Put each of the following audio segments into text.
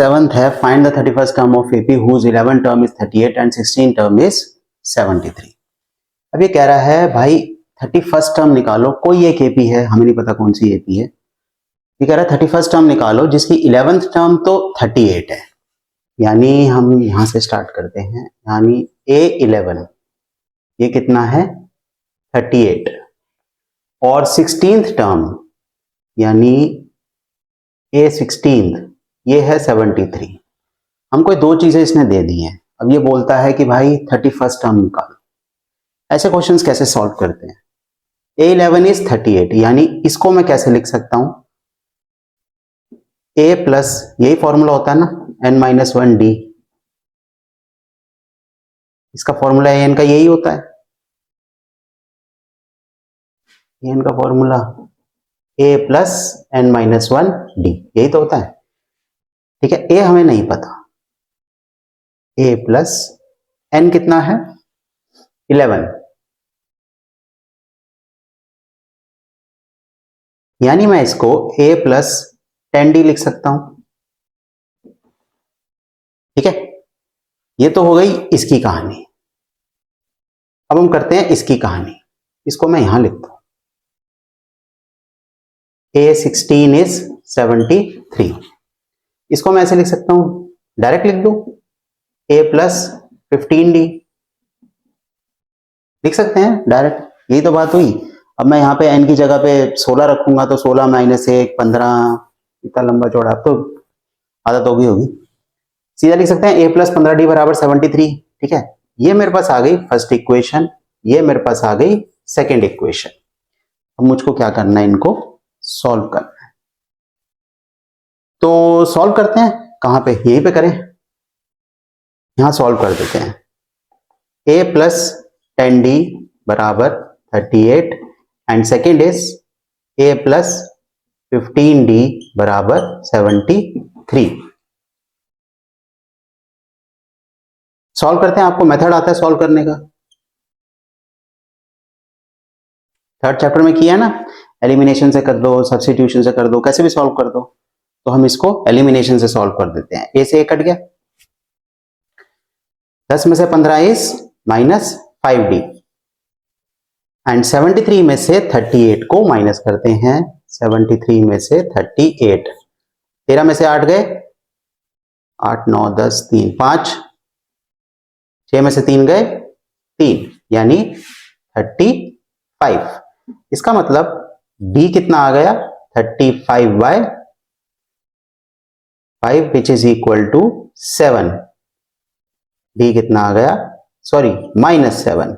7th है find the 31st term of AP whose 11 term is 38 and 16 term is 73। अब ये कह रहा है भाई 31st टर्म निकालो, कोई एक एपी है, हमें नहीं पता कौन सी एपी है। ये कह रहा है 31st टर्म निकालो जिसकी 11th टर्म तो 38 है, यानी हम यहां से स्टार्ट करते हैं, यानी A11 ये कितना है 38 और 16th टर्म यानी A16 ये है 73। हमको दो चीजें इसने दे दी हैं। अब ये बोलता है कि भाई 31st टर्म निकालो। ऐसे क्वेश्चंस कैसे सॉल्व करते हैं? A11 इज 38, यानी इसको मैं कैसे लिख सकता हूं? A प्लस यही फॉर्मूला होता है ना, n-1d, इसका फॉर्मूला an का यही होता है, an का फॉर्मूला A प्लस n-1d यही तो होता है। ठीक है, A हमें नहीं पता, A प्लस n कितना है 11, यानी मैं इसको A प्लस 10d लिख सकता हूं। ठीक है, ये तो हो गई इसकी कहानी। अब हम करते हैं इसकी कहानी, इसको मैं यहां लिखता हूं, A16 इज 73। इसको मैं ऐसे लिख सकता हूं, डायरेक्ट लिख दूं, A प्लस 15d लिख सकते हैं डायरेक्ट, यही तो बात हुई। अब मैं यहाँ पे n की जगह पे 16 रखूंगा तो 16 माइनस 1 15, इतना लंबा चौड़ा, अब तो आदत होगी। सीधा लिख सकते हैं A प्लस 15d बराबर 73। ठीक है, ये मेरे पास आ गई फर्स्ट इक्वेशन, ये मेरे पास आ गई सेकेंड इक्वेशन। अब मुझको क्या करना है, इनको सॉल्व करना है। तो सॉल्व करते हैं, कहां पे, यहीं पे करें, यहां सॉल्व कर देते हैं। A प्लस 10d बराबर 38 and second is A plus 15d बराबर 73। सॉल्व करते हैं, आपको मेथड आता है सॉल्व करने का, थर्ड चैप्टर में किया है ना, एलिमिनेशन से कर दो, सब्स्टिट्यूशन से कर दो, कैसे भी सॉल्व कर दो। तो हम इसको एलिमिनेशन से सॉल्व कर देते हैं। A से A कट गया, 10 में से 15 इज माइनस 5d एंड 73 में से 38 को माइनस करते हैं, 73 में से 38, 13 में से 8 गए, 8 9 10 3 5, 6 में से 3 गए 3, यानी 35। इसका मतलब d कितना आ गया 35/5 which is equal to 7। d कितना आ गया, सॉरी -7,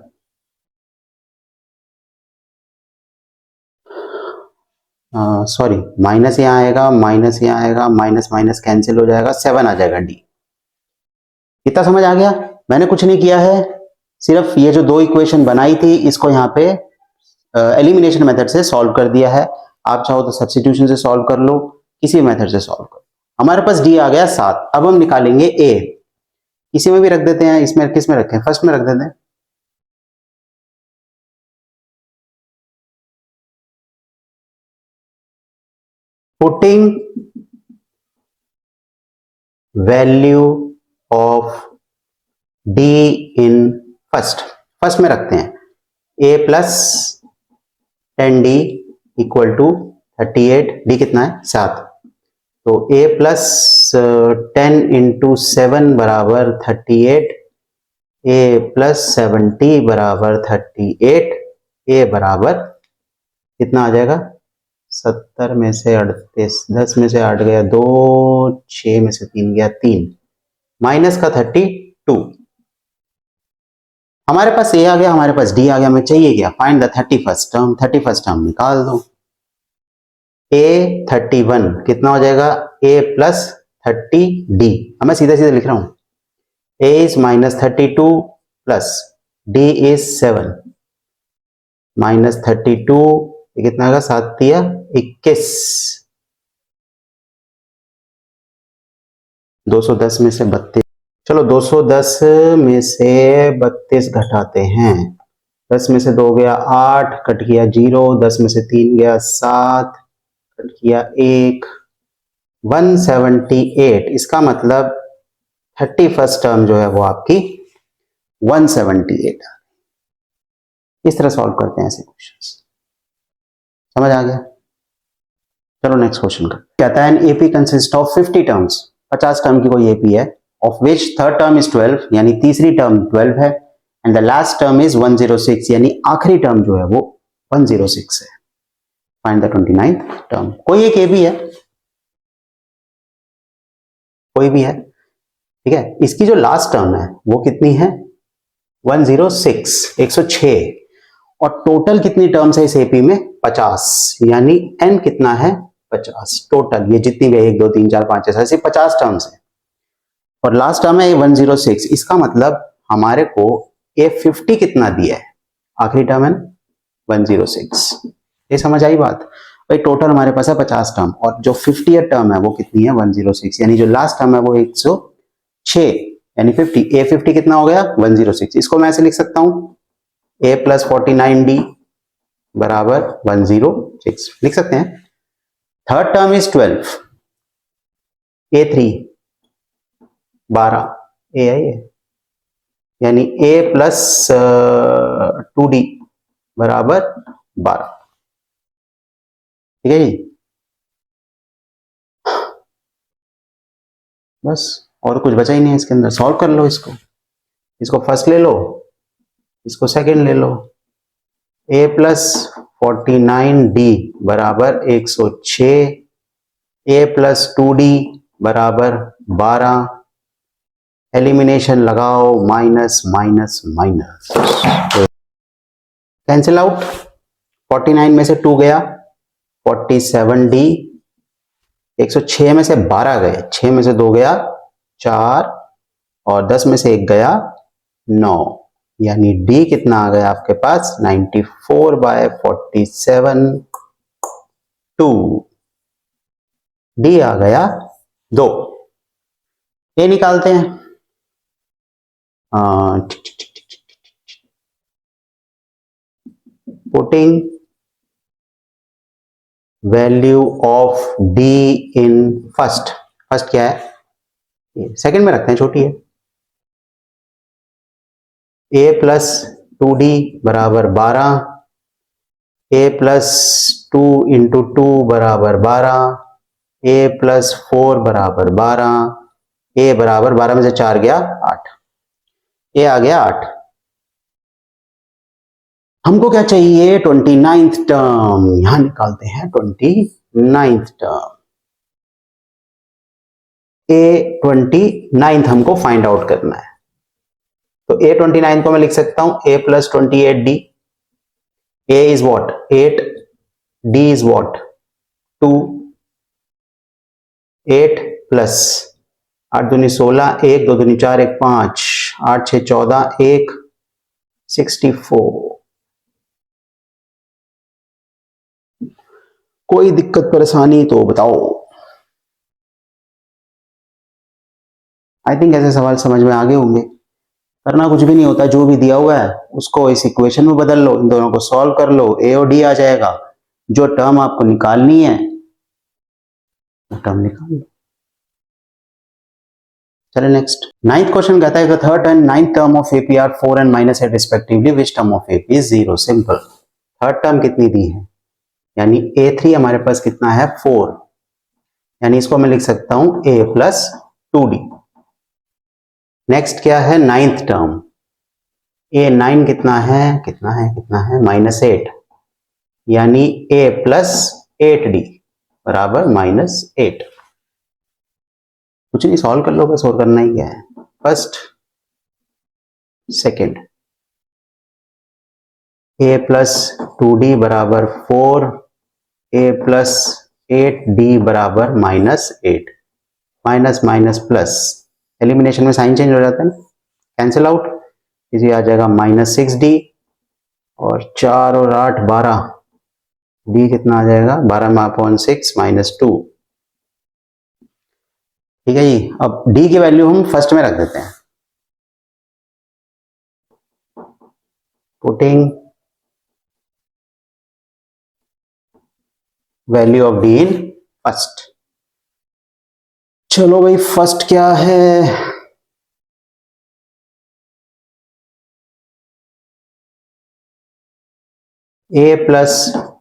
सॉरी माइनस यहाँ आएगा, माइनस यहाँ आएगा, माइनस माइनस कैंसिल हो जाएगा, 7 आ जाएगा d। कितना समझ आ गया? मैंने कुछ नहीं किया है, सिर्फ ये जो दो इक्वेशन बनाई थी इसको यहाँ पे एलिमिनेशन मेथड से सॉल्व कर दिया है। आप चाहो तो सब्स्टिट्यूशन से सॉल्व कर लो, किसी मेथड से सॉल्व कर लो। हमारे पास d आ गया 7। अब हम निकालेंगे a, इसी में भी रख देते हैं, इसमें किस में रखें, फर्स्ट में रख देते हैं। Putting value of d in first में रखते हैं, a plus 10d equal to 38, d कितना है 7, तो a प्लस 10 इंटू 7 बराबर 38, a प्लस 70 बराबर 38, a बराबर कितना आ जाएगा 70 में से 38, 10 में से 8 गया 2, 6 में से 3 गया 3, माइनस का 32। हमारे पास a आ गया, हमारे पास d आ गया, हमें चाहिए क्या, find the 31st term. 31st term निकाल दो, A31 कितना हो जाएगा, A प्लस 30d। अब मैं सीधा सीधा लिख रहा हूं, A is -32 plus d is 7, -32 ये कितना आएगा, 7 दिया 21, 210 में से 32, चलो 210 में से 32 घटाते हैं, 10 में से 2 गया 8, कट गया 0, 10 में से 3 गया 7, कट गया 1, 178, इसका मतलब 31st टर्म जो है वो आपकी 178। इस तरह सॉल्व करते हैं ऐसे क्वेश्चंस। समझ आ गया? चलो नेक्स्ट क्वेश्चन का कहता है an AP consist of 50 terms, 50 term की कोई एपी है, of which third term is 12, यानी तीसरी टर्म 12 है, and the last term is 106, यानी आखिरी टर्म जो है वो 106 है। Find the 29th term. कोई एक एपी है, कोई भी है, ठीक है, इसकी जो लास्ट टर्म है वो कितनी है? 106, 106, और टोटल कितनी टर्म्स है इस एपी में? 50, यानी एन कितना है? 50 टोटल, ये जितनी भी 1 2 3 4 5 6 ऐसे 50 टर्म्स है, और लास्ट टर्म है 106। इसका मतलब हमारे को ए 50 कितना दिया है? आखिरी टर्म है 106। ये समझ आई बात? भाई टोटल हमारे पास है 50 टर्म, और जो 50th टर्म है वो कितनी है? 106, यानी जो लास्ट टर्म है वो 106, यानी 50। ए 50 कितना हो गया? 106। इसको मैं ऐसे लिख सकता हूं, a प्लस 49d बराबर 106 लिख सकते हैं। थर्ड टर्म इज 12, a3 12, ए है ये, यानी a प्लस 2d बराबर 12। ठीक है जी, बस और कुछ बचा ही नहीं है इसके अंदर। सॉल्व कर लो इसको, इसको फर्स्ट ले लो, इसको सेकंड ले लो। a प्लस 49d बराबर 106, a प्लस 2d बराबर 12, एलिमिनेशन लगाओ, minus minus minus, cancel out. 49 में से 2 गया, 47d, 106 में से 12 गए, 6 में से 2 गया 4, और 10 में से 1 गया 9, यानी d कितना आ गया आपके पास? 94/47, 2, d आ गया 2। ये निकालते हैं, putting value of d in first, first क्या है? सेकंड में रखते हैं, छोटी है। a प्लस 2d बराबर 12, a प्लस 2 इंटू 2 बराबर 12, a प्लस 4 बराबर 12, a बराबर 12 में से 4 गया 8, a आ गया 8। हमको क्या चाहिए? 29th टर्म, यहां निकालते हैं 29th टर्म। a 29th हमको फाइंड आउट करना है, तो a 29 को मैं लिख सकता हूं a plus 28d। a is what? 8, d is what? 2, 8 plus 8 दूनी 16, 1 2 दूनी 4 1 5, 8 6 14, 1 64। कोई दिक्कत परेशानी तो बताओ। आई थिंक ऐसे सवाल समझ में आ गए होंगे। करना कुछ भी नहीं होता, जो भी दिया हुआ है उसको इस इक्वेशन में बदल लो, इन दोनों को सॉल्व कर लो, ए और डी आ जाएगा। जो टर्म आपको निकालनी है वो टर्म निकाल लो। चलिए नेक्स्ट, 9th क्वेश्चन कहता है third and 9th term of AP are 4 and -8 respectively, which term of AP is 0? Simple, third term कितनी दी है, यानी a3 हमारे पास कितना है? 4, यानी इसको मैं लिख सकता हूं a प्लस 2d। नेक्स्ट क्या है? 9th टर्म, a9 कितना है? कितना है? कितना है? -8, यानी a प्लस 8d बराबर -8। कुछ नहीं, सॉल्व कर लो, बस और करना ही क्या है। First second, a plus 2d बराबर 4, a प्लस 8d बराबर -8, माइनस माइनस प्लस, एलिमिनेशन में साइन चेंज हो जाता है ना, कैंसिल आउट, इसी आ जाएगा -6d, और 4 और 8 12, d कितना आ जाएगा? 12/6 -2। ठीक है जी, अब d की वैल्यू हम फर्स्ट में रख देते हैं, putting value of d in first. चलो भाई, फर्स्ट क्या है? ए प्लस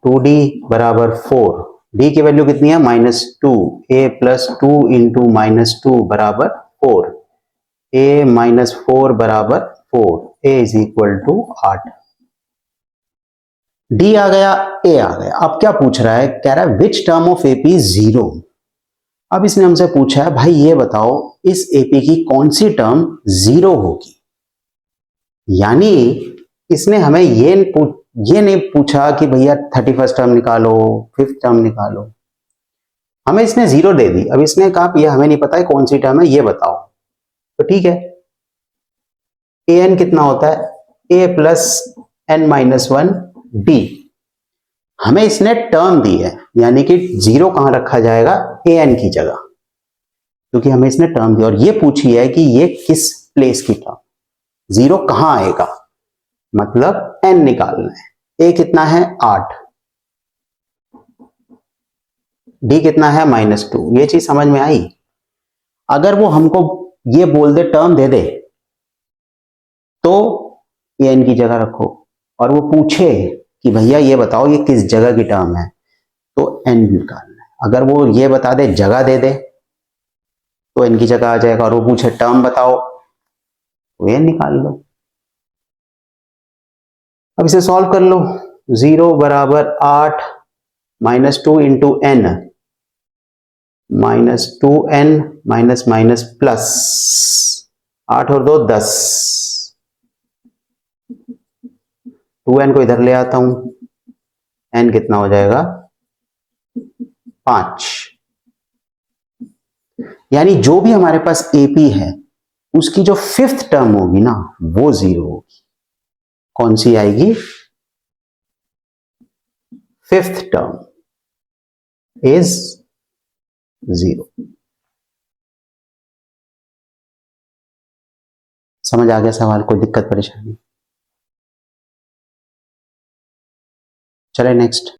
2d बराबर 4। डी की वैल्यू कितनी है? -2। ए प्लस 2 इंटू -2 बराबर 4। ए -4 बराबर 4। ए इज इक्वल टू 8। डी आ गया, ए आ गया। अब क्या पूछ रहा है? कह रहा है विच टर्म ऑफ एपी 0। अब इसने हमसे पूछा है भाई ये बताओ इस एपी की कौन सी टर्म 0 होगी। यानी इसने हमें ये नहीं पूछा कि भैया 31st टर्म निकालो, 5th टर्म निकालो। हमें इसने 0 दे दी। अब इसने कहा ये हमें नहीं पता है कौन सी टर्म है, ये बताओ। तो ठीक है, ए एन कितना होता है? ए प्लस एन -1 डी। हमें इसने टर्म दी है, यानी कि 0 कहां रखा जाएगा? ए एन की जगह, क्योंकि हमें इसने टर्म दी और ये पूछी है कि ये किस प्लेस की टर्म, 0 कहां आएगा, मतलब एन निकालना है। ए कितना है? 8। डी कितना है? -2। ये चीज समझ में आई? अगर वो हमको ये बोल दे, टर्म दे दे, तो ए एन की जगह रखो। और वो पूछे कि भैया ये बताओ ये किस जगह की टर्म है, तो एन निकालना है। अगर वो ये बता दे, जगह दे दे, तो एन की जगह आ जाएगा। और वो पूछे टर्म बताओ, तो एन निकाल लो। अब इसे सॉल्व कर लो। 0 बराबर 8 -2 into n, -2n minus minus plus 8 और 2 10। 2n को इधर ले आता हूं, n कितना हो जाएगा? 5। यानी जो भी हमारे पास एपी है उसकी जो 5th टर्म होगी ना, वो 0 होगी। कौन सी आएगी? 5th term is 0। समझ आ गया सवाल? कोई दिक्कत परेशानी? चले नेक्स्ट।